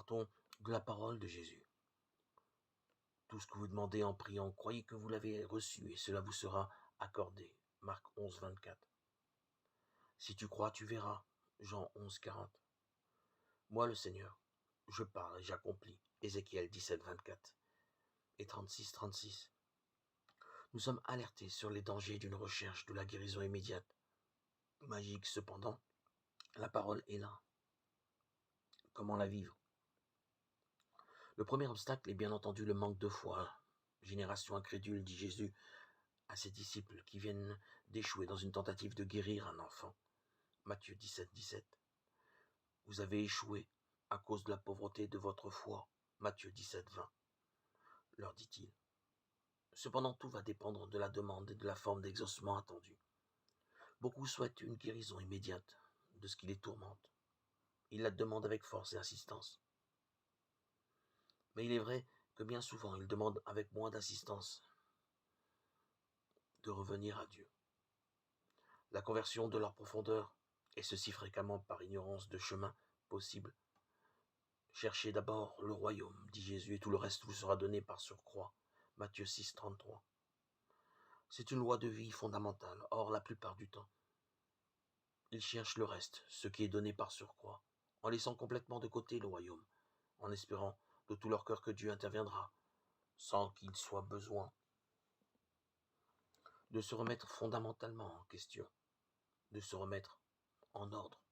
Partons de la parole de Jésus. Tout ce que vous demandez en priant, croyez que vous l'avez reçu et cela vous sera accordé. Marc 11, 24. Si tu crois, tu verras. Jean 11, 40. Moi, le Seigneur, je parle et j'accomplis. Ézéchiel 17, 24 et 36, 36. Nous sommes alertés sur les dangers d'une recherche de la guérison immédiate. Magique cependant, la parole est là. Comment la vivre? Le premier obstacle est bien entendu le manque de foi. Génération incrédule, dit Jésus à ses disciples qui viennent d'échouer dans une tentative de guérir un enfant. Matthieu 17, 17. Vous avez échoué à cause de la pauvreté de votre foi. Matthieu 17, 20. Leur dit-il. Cependant, tout va dépendre de la demande et de la forme d'exaucement attendue. Beaucoup souhaitent une guérison immédiate de ce qui les tourmente. Ils la demandent avec force et insistance. Mais il est vrai que bien souvent, ils demandent avec moins d'insistance de revenir à Dieu. La conversion de leur profondeur, et ceci fréquemment par ignorance de chemin possible. Cherchez d'abord le royaume, dit Jésus, et tout le reste vous sera donné par surcroît. Matthieu 6, 33. C'est une loi de vie fondamentale. Or, la plupart du temps, ils cherchent le reste, ce qui est donné par surcroît, en laissant complètement de côté le royaume, en espérant de tout leur cœur que Dieu interviendra, sans qu'il soit besoin de se remettre fondamentalement en question, de se remettre en ordre.